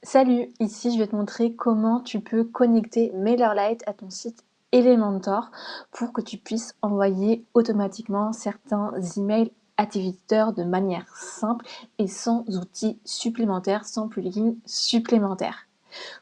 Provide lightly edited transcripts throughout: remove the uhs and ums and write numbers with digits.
Salut, ici je vais te montrer comment tu peux connecter MailerLite à ton site Elementor pour que tu puisses envoyer automatiquement certains emails à tes visiteurs de manière simple et sans outils supplémentaires, sans plugins supplémentaires,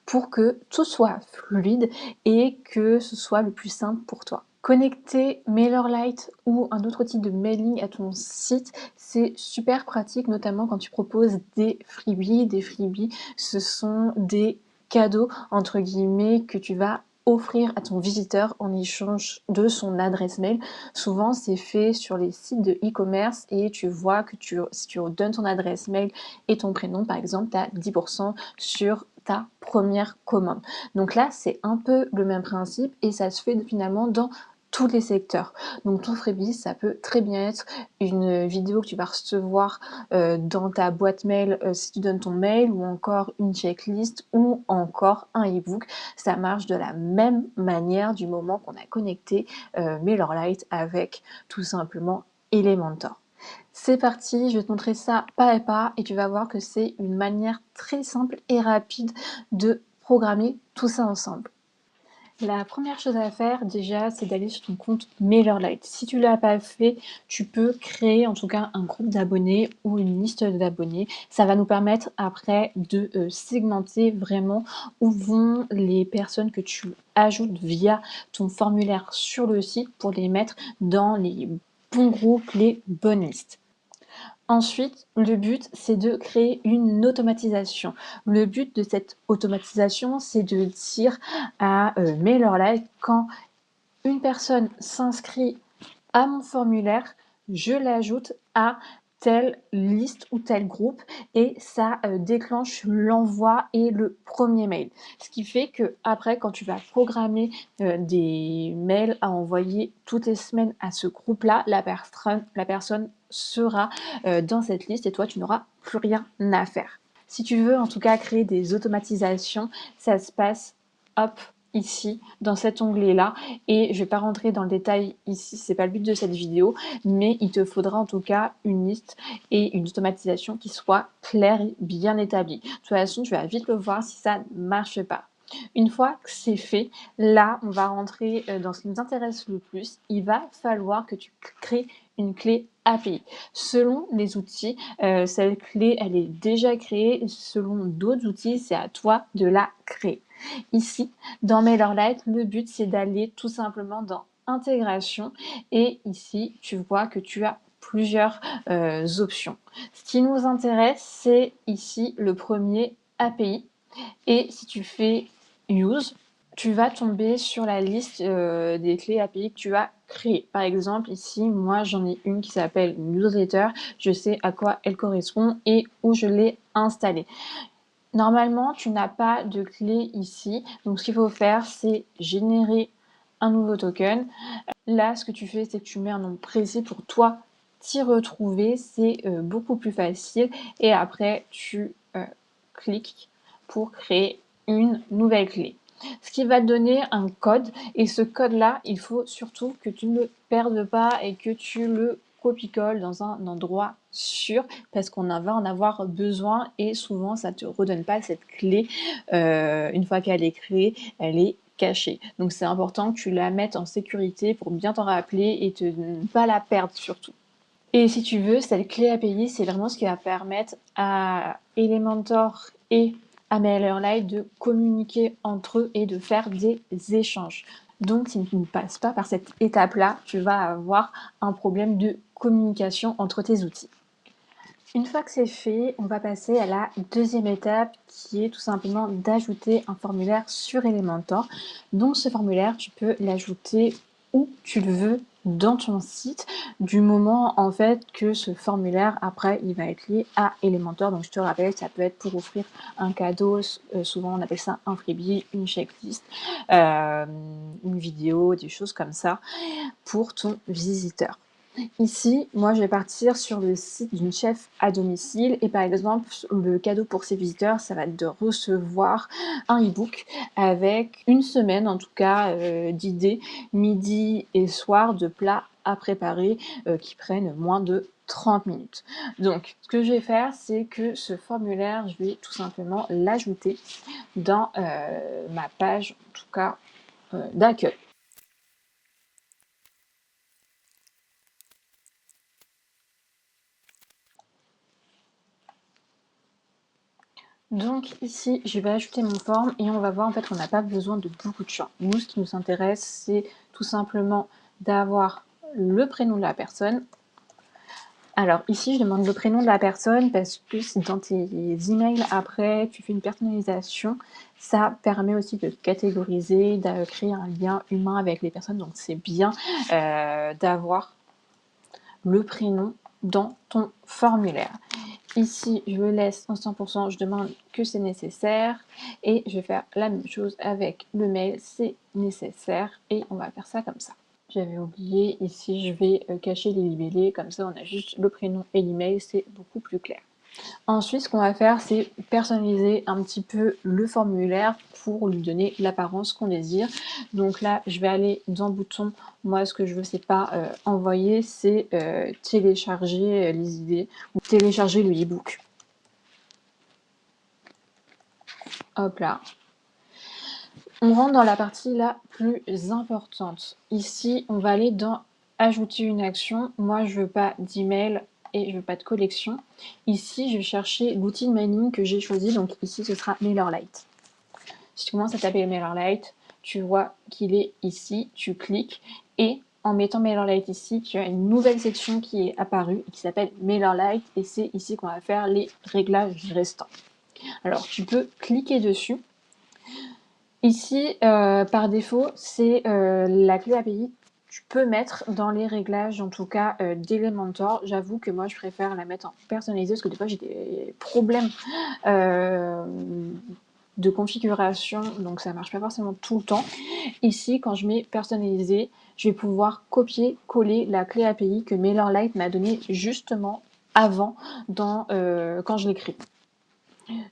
pour que tout soit fluide et que ce soit le plus simple pour toi. Connecter MailerLite ou un autre type de mailing à ton site, c'est super pratique, notamment quand tu proposes des freebies. Des freebies, ce sont des cadeaux, entre guillemets, que tu vas offrir à ton visiteur en échange de son adresse mail. Souvent, c'est fait sur les sites de e-commerce et tu vois que si tu donnes ton adresse mail et ton prénom, par exemple, tu as 10% sur ta première commande. Donc là, c'est un peu le même principe et ça se fait finalement dans tous les secteurs. Donc ton freebie, ça peut très bien être une vidéo que tu vas recevoir dans ta boîte mail si tu donnes ton mail, ou encore une checklist, ou encore un e-book. Ça marche de la même manière du moment qu'on a connecté MailerLite avec tout simplement Elementor. C'est parti, je vais te montrer ça pas à pas et tu vas voir que c'est une manière très simple et rapide de programmer tout ça ensemble. La première chose à faire déjà, c'est d'aller sur ton compte MailerLite. Si tu ne l'as pas fait, tu peux créer en tout cas un groupe d'abonnés ou une liste d'abonnés. Ça va nous permettre après de segmenter vraiment où vont les personnes que tu ajoutes via ton formulaire sur le site pour les mettre dans les bons groupes, les bonnes listes. Ensuite, le but, c'est de créer une automatisation. Le but de cette automatisation, c'est de dire à MailerLite, quand une personne s'inscrit à mon formulaire, je l'ajoute à telle liste ou tel groupe et ça déclenche l'envoi et le premier mail. Ce qui fait que après, quand tu vas programmer des mails à envoyer toutes les semaines à ce groupe-là, la personne sera dans cette liste et toi, tu n'auras plus rien à faire. Si tu veux en tout cas créer des automatisations, ça se passe hop ici dans cet onglet là, et je vais pas rentrer dans le détail ici, c'est pas le but de cette vidéo, mais il te faudra en tout cas une liste et une automatisation qui soit claire et bien établie. De toute façon, tu vas vite le voir si ça ne marche pas. Une fois que c'est fait, là, on va rentrer dans ce qui nous intéresse le plus. Il va falloir que tu crées une clé API. Selon les outils, cette clé, elle est déjà créée. Selon d'autres outils, c'est à toi de la créer. Ici, dans MailerLite, le but, c'est d'aller tout simplement dans Intégration. Et ici, tu vois que tu as plusieurs options. Ce qui nous intéresse, c'est ici le premier API. Et si tu fais Use, tu vas tomber sur la liste des clés API que tu as créées. Par exemple, ici, moi, j'en ai une qui s'appelle Newsletter. Je sais à quoi elle correspond et où je l'ai installée. Normalement, tu n'as pas de clé ici. Donc, ce qu'il faut faire, c'est générer un nouveau token. Là, ce que tu fais, c'est que tu mets un nom précis pour toi t'y retrouver. C'est beaucoup plus facile. Et après, tu cliques pour créer une nouvelle clé. Ce qui va te donner un code, et ce code-là, il faut surtout que tu ne le perdes pas et que tu le copie-colle dans un endroit sûr, parce qu'on va en avoir besoin, et souvent ça ne te redonne pas cette clé. Une fois qu'elle est créée, elle est cachée. Donc c'est important que tu la mettes en sécurité pour bien t'en rappeler et ne pas la perdre surtout. Et si tu veux, cette clé API, c'est vraiment ce qui va permettre à Elementor et à MailerLite de communiquer entre eux et de faire des échanges. Donc, si tu ne passes pas par cette étape-là, tu vas avoir un problème de communication entre tes outils. Une fois que c'est fait, on va passer à la deuxième étape, qui est tout simplement d'ajouter un formulaire sur Elementor. Donc ce formulaire, tu peux l'ajouter où tu le veux dans ton site, du moment en fait que ce formulaire, après, il va être lié à Elementor. Donc je te rappelle, ça peut être pour offrir un cadeau, souvent on appelle ça un freebie, une checklist, une vidéo, des choses comme ça pour ton visiteur. Ici, moi, je vais partir sur le site d'une chef à domicile, et par exemple, le cadeau pour ses visiteurs, ça va être de recevoir un e-book avec une semaine, en tout cas, d'idées midi et soir de plats à préparer qui prennent moins de 30 minutes. Donc, ce que je vais faire, c'est que ce formulaire, je vais tout simplement l'ajouter dans ma page, en tout cas, d'accueil. Donc ici, je vais ajouter mon forme et on va voir en fait qu'on n'a pas besoin de beaucoup de champs. Nous, ce qui nous intéresse, c'est tout simplement d'avoir le prénom de la personne. Alors ici, je demande le prénom de la personne parce que si dans tes emails après, tu fais une personnalisation, ça permet aussi de catégoriser, de créer un lien humain avec les personnes. Donc c'est bien d'avoir le prénom dans ton formulaire. Ici, je le laisse en 100%, je demande que c'est nécessaire et je vais faire la même chose avec le mail, c'est nécessaire et on va faire ça comme ça. J'avais oublié, ici je vais cacher les libellés, comme ça on a juste le prénom et l'email, c'est beaucoup plus clair. Ensuite, ce qu'on va faire, c'est personnaliser un petit peu le formulaire pour lui donner l'apparence qu'on désire. Donc là, je vais aller dans le bouton. Moi, ce que je veux, c'est pas envoyer, c'est télécharger les idées ou télécharger le e-book. Hop là. On rentre dans la partie la plus importante. Ici, on va aller dans ajouter une action. Moi, je veux pas d'email et je veux pas de collection. Ici, je vais chercher l'outil de mailing que j'ai choisi. Donc ici, ce sera MailerLite. Si tu commences à taper MailerLite, tu vois qu'il est ici. Tu cliques et en mettant MailerLite ici, tu as une nouvelle section qui est apparue et qui s'appelle MailerLite et c'est ici qu'on va faire les réglages restants. Alors, tu peux cliquer dessus. Ici, par défaut, c'est la clé API. Tu peux mettre dans les réglages, en tout cas, d'Elementor. J'avoue que moi, je préfère la mettre en personnalisé parce que des fois, j'ai des problèmes de configuration, donc ça marche pas forcément tout le temps. Ici, quand je mets personnalisé, je vais pouvoir copier-coller la clé API que MailerLite m'a donnée justement avant quand je l'écris.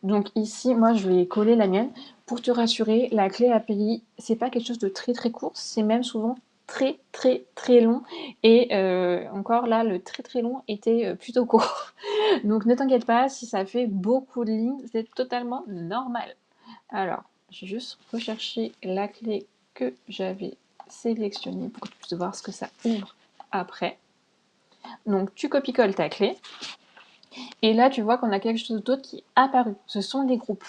Donc ici, moi, je vais coller la mienne. Pour te rassurer, la clé API, c'est pas quelque chose de très très court, c'est même souvent très très très long. Et encore là, le très très long était plutôt court. Donc ne t'inquiète pas, si ça fait beaucoup de lignes, c'est totalement normal. Alors, je vais juste rechercher la clé que j'avais sélectionnée pour que tu puisses voir ce que ça ouvre après. Donc tu copies-colles ta clé. Et là, tu vois qu'on a quelque chose d'autre qui est apparu. Ce sont les groupes.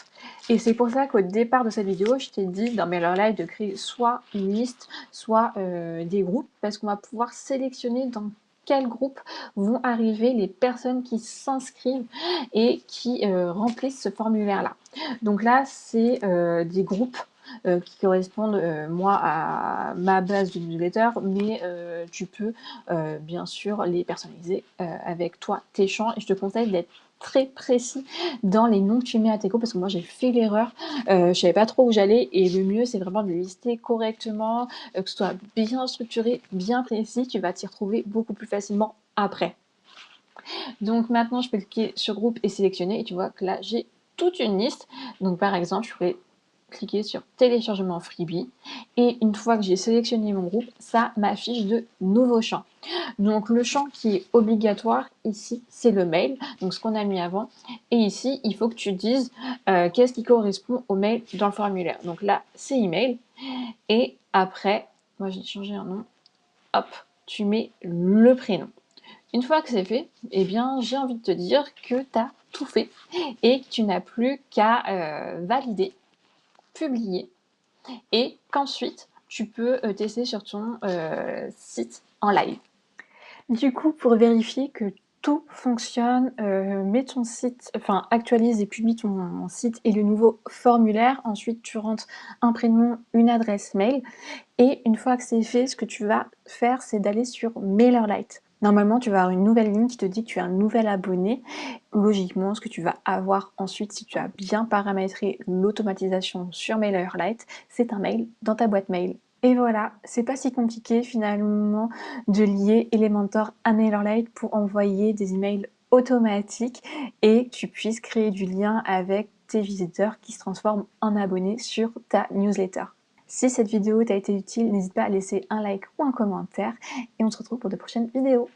Et c'est pour ça qu'au départ de cette vidéo, je t'ai dit dans MailerLite de créer soit une liste, soit des groupes, parce qu'on va pouvoir sélectionner dans quel groupe vont arriver les personnes qui s'inscrivent et qui remplissent ce formulaire-là. Donc là, c'est des groupes qui correspondent moi à ma base de newsletter, mais tu peux bien sûr les personnaliser avec toi tes champs et je te conseille d'être très précis dans les noms que tu mets à tes groupes parce que moi j'ai fait l'erreur, je savais pas trop où j'allais et le mieux c'est vraiment de les lister correctement, que ce soit bien structuré, bien précis, tu vas t'y retrouver beaucoup plus facilement après. Donc maintenant je peux cliquer sur groupe et sélectionner et tu vois que là j'ai toute une liste. Donc par exemple je pourrais cliquer sur téléchargement freebie et une fois que j'ai sélectionné mon groupe, ça m'affiche de nouveaux champs. Donc le champ qui est obligatoire ici, c'est le mail, donc ce qu'on a mis avant. Et ici, il faut que tu dises qu'est-ce qui correspond au mail dans le formulaire. Donc là, c'est email. Et après, moi j'ai changé un nom, hop, tu mets le prénom. Une fois que c'est fait, eh bien j'ai envie de te dire que tu as tout fait et que tu n'as plus qu'à valider, publier et qu'ensuite tu peux tester sur ton site en live. Du coup, pour vérifier que tout fonctionne, mets ton site, enfin actualise et publie ton site et le nouveau formulaire. Ensuite, tu rentres un prénom, une adresse mail et une fois que c'est fait, ce que tu vas faire, c'est d'aller sur MailerLite. Normalement, tu vas avoir une nouvelle ligne qui te dit que tu es un nouvel abonné. Logiquement, ce que tu vas avoir ensuite, si tu as bien paramétré l'automatisation sur MailerLite, c'est un mail dans ta boîte mail. Et voilà, c'est pas si compliqué finalement de lier Elementor à MailerLite pour envoyer des emails automatiques et que tu puisses créer du lien avec tes visiteurs qui se transforment en abonnés sur ta newsletter. Si cette vidéo t'a été utile, n'hésite pas à laisser un like ou un commentaire et on se retrouve pour de prochaines vidéos.